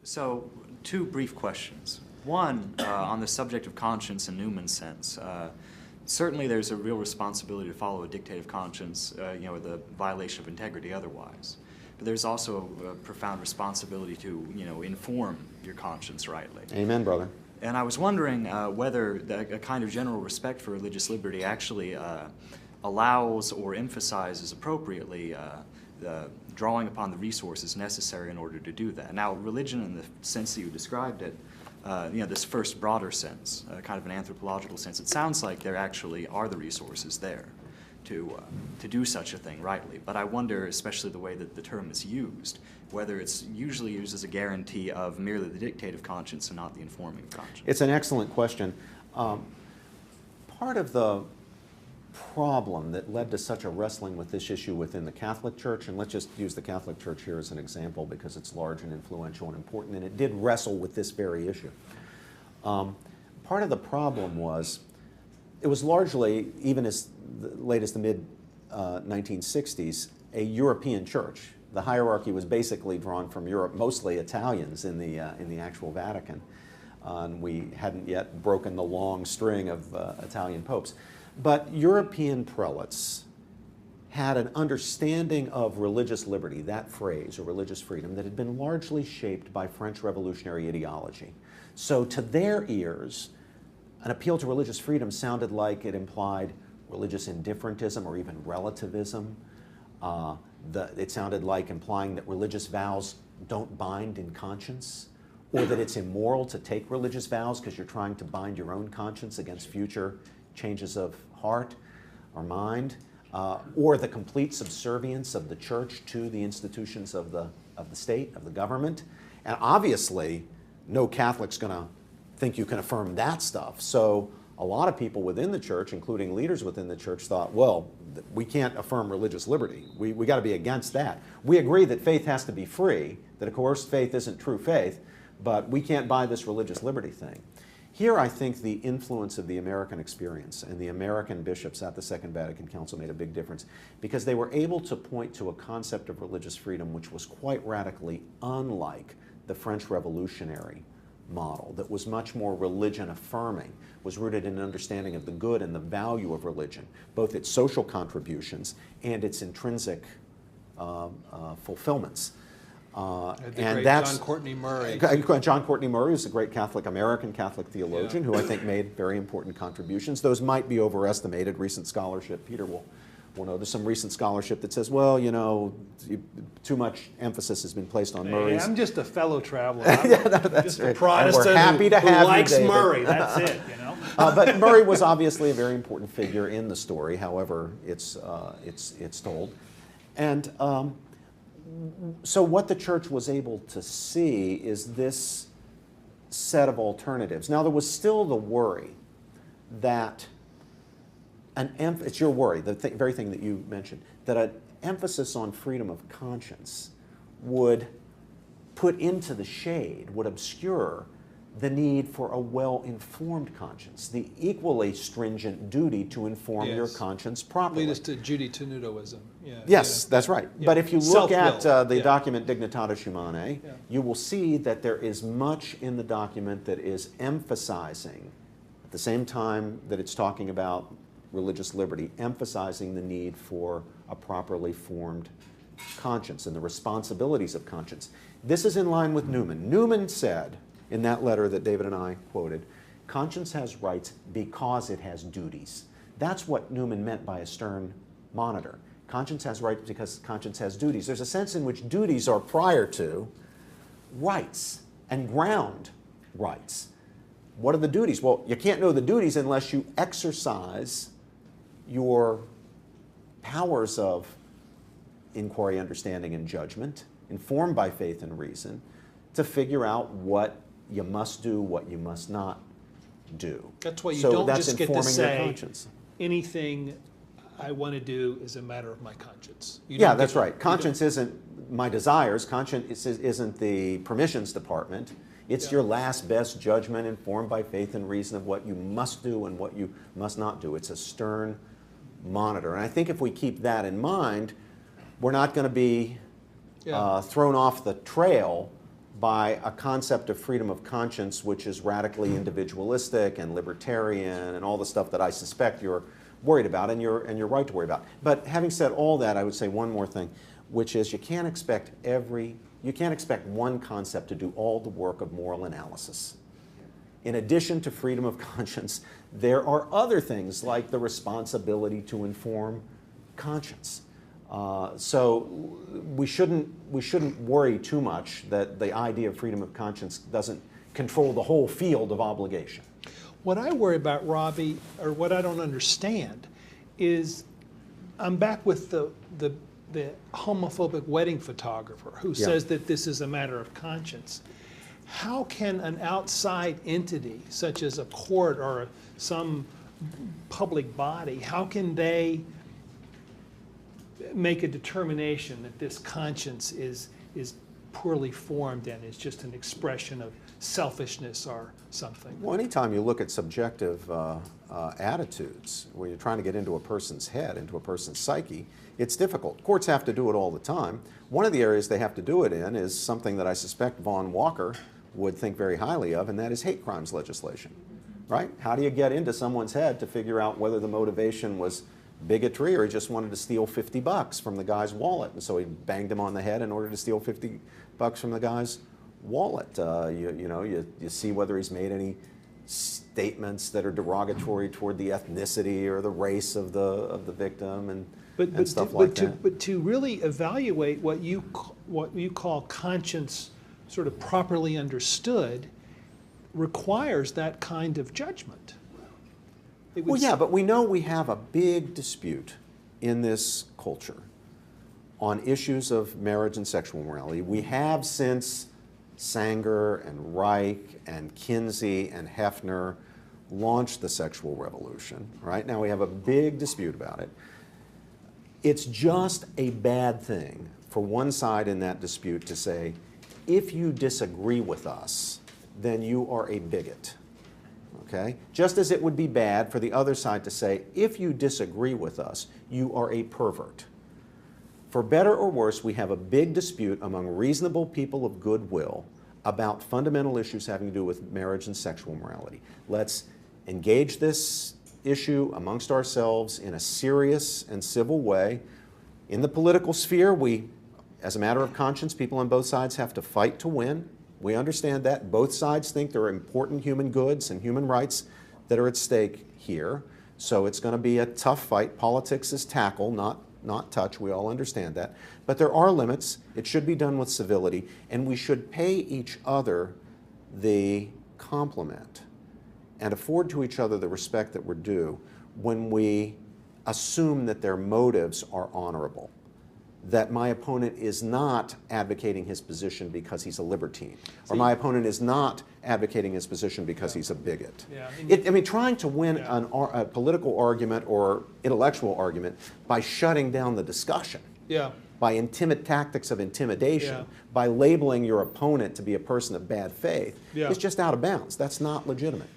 So, two brief questions. One, on the subject of conscience in Newman's sense. Certainly there's a real responsibility to follow a dictate of conscience, with a violation of integrity otherwise. But there's also a profound responsibility to, inform your conscience rightly. Amen, brother. And I was wondering whether a kind of general respect for religious liberty actually allows or emphasizes appropriately the drawing upon the resources necessary in order to do that. Now, religion in the sense that you described it, this first broader sense, kind of an anthropological sense, it sounds like there actually are the resources there to do such a thing rightly. But I wonder, especially the way that the term is used, whether it's usually used as a guarantee of merely the dictate of conscience and not the informing of conscience. It's an excellent question. Part of the problem that led to such a wrestling with this issue within the Catholic Church, and let's just use the Catholic Church here as an example because it's large and influential and important, and it did wrestle with this very issue. Part of the problem was it was largely, even as late as the mid-1960s, a European church. The hierarchy was basically drawn from Europe, mostly Italians in the actual Vatican. And we hadn't yet broken the long string of Italian popes. But European prelates had an understanding of religious liberty, that phrase, or religious freedom, that had been largely shaped by French revolutionary ideology. So to their ears, an appeal to religious freedom sounded like it implied religious indifferentism or even relativism. It sounded like implying that religious vows don't bind in conscience, or that it's immoral to take religious vows because you're trying to bind your own conscience against future changes of heart or mind, or the complete subservience of the church to the institutions of the state, of the government. And obviously, no Catholic's going to think you can affirm that stuff. So a lot of people within the church, including leaders within the church, thought, well, we can't affirm religious liberty. We got to be against that. We agree that faith has to be free, that a coerced faith isn't true faith, but we can't buy this religious liberty thing. Here, I think the influence of the American experience and the American bishops at the Second Vatican Council made a big difference because they were able to point to a concept of religious freedom which was quite radically unlike the French revolutionary model, that was much more religion affirming, was rooted in an understanding of the good and the value of religion, both its social contributions and its intrinsic fulfillments. And that's John Courtney Murray. John Courtney Murray is a great American Catholic theologian who I think made very important contributions. Those might be overestimated. Recent scholarship, Peter will know, there's some recent scholarship that says, well, too much emphasis has been placed on Murray's. Hey, I'm just a fellow traveler. That's just right. a Protestant we're happy to who have likes you, Murray. That's it, But Murray was obviously a very important figure in the story, however it's told. And so what the church was able to see is this set of alternatives. Now, there was still the worry that it's your worry, the very thing that you mentioned, that an emphasis on freedom of conscience would put into the shade, would obscure the need for a well-informed conscience, the equally stringent duty to inform your conscience properly. Lead us to Judy Tenutoism. Yes, that's right. Yeah. But if you look at the yeah. document Dignitatis Humanae, you will see that there is much in the document that is emphasizing, at the same time that it's talking about religious liberty, emphasizing the need for a properly formed conscience and the responsibilities of conscience. This is in line with Newman. Newman said, in that letter that David and I quoted, conscience has rights because it has duties. That's what Newman meant by a stern monitor. Conscience has rights because conscience has duties. There's a sense in which duties are prior to rights and ground rights. What are the duties? Well, you can't know the duties unless you exercise your powers of inquiry, understanding, and judgment, informed by faith and reason, to figure out what you must do, what you must not do. That's why you don't just get to say anything I want to do is a matter of my conscience. Yeah, that's right. Conscience isn't my desires. Conscience isn't the permissions department. It's your last best judgment informed by faith and reason of what you must do and what you must not do. It's a stern monitor. And I think if we keep that in mind, we're not going to be thrown off the trail by a concept of freedom of conscience which is radically individualistic and libertarian and all the stuff that I suspect you're worried about, and you're right to worry about. But having said all that, I would say one more thing, which is you can't expect one concept to do all the work of moral analysis. In addition to freedom of conscience, there are other things like the responsibility to inform conscience. So we shouldn't worry too much that the idea of freedom of conscience doesn't control the whole field of obligation. What I worry about, Robbie, or what I don't understand, is I'm back with the homophobic wedding photographer who says that this is a matter of conscience. How can an outside entity, such as a court or some public body, how can they make a determination that this conscience is poorly formed and is just an expression of selfishness or something? Well, anytime you look at subjective attitudes, where you're trying to get into a person's head, into a person's psyche, it's difficult. Courts have to do it all the time. One of the areas they have to do it in is something that I suspect Vaughn Walker would think very highly of, and that is hate crimes legislation, right? How do you get into someone's head to figure out whether the motivation was bigotry or he just wanted to steal $50 from the guy's wallet, and so he banged him on the head in order to steal $50 from the guy's wallet? You see whether he's made any statements that are derogatory toward the ethnicity or the race of the victim and stuff like that. But to really evaluate what you call conscience, sort of properly understood, requires that kind of judgment. Well, yeah, but we know we have a big dispute in this culture on issues of marriage and sexual morality. We have since Sanger and Reich and Kinsey and Hefner launched the sexual revolution, right? Now we have a big dispute about it. It's just a bad thing for one side in that dispute to say, if you disagree with us, then you are a bigot. Okay? Just as it would be bad for the other side to say, if you disagree with us, you are a pervert. For better or worse, we have a big dispute among reasonable people of goodwill about fundamental issues having to do with marriage and sexual morality. Let's engage this issue amongst ourselves in a serious and civil way. In the political sphere, as a matter of conscience, people on both sides have to fight to win. We understand that. Both sides think there are important human goods and human rights that are at stake here. So it's going to be a tough fight. Politics is tackle, not touch. We all understand that. But there are limits. It should be done with civility. And we should pay each other the compliment and afford to each other the respect that we're due when we assume that their motives are honorable. That my opponent is not advocating his position because he's a libertine, or my opponent is not advocating his position because he's a bigot. Yeah. Trying to win a political argument or intellectual argument by shutting down the discussion, by tactics of intimidation, by labeling your opponent to be a person of bad faith, is just out of bounds. That's not legitimate.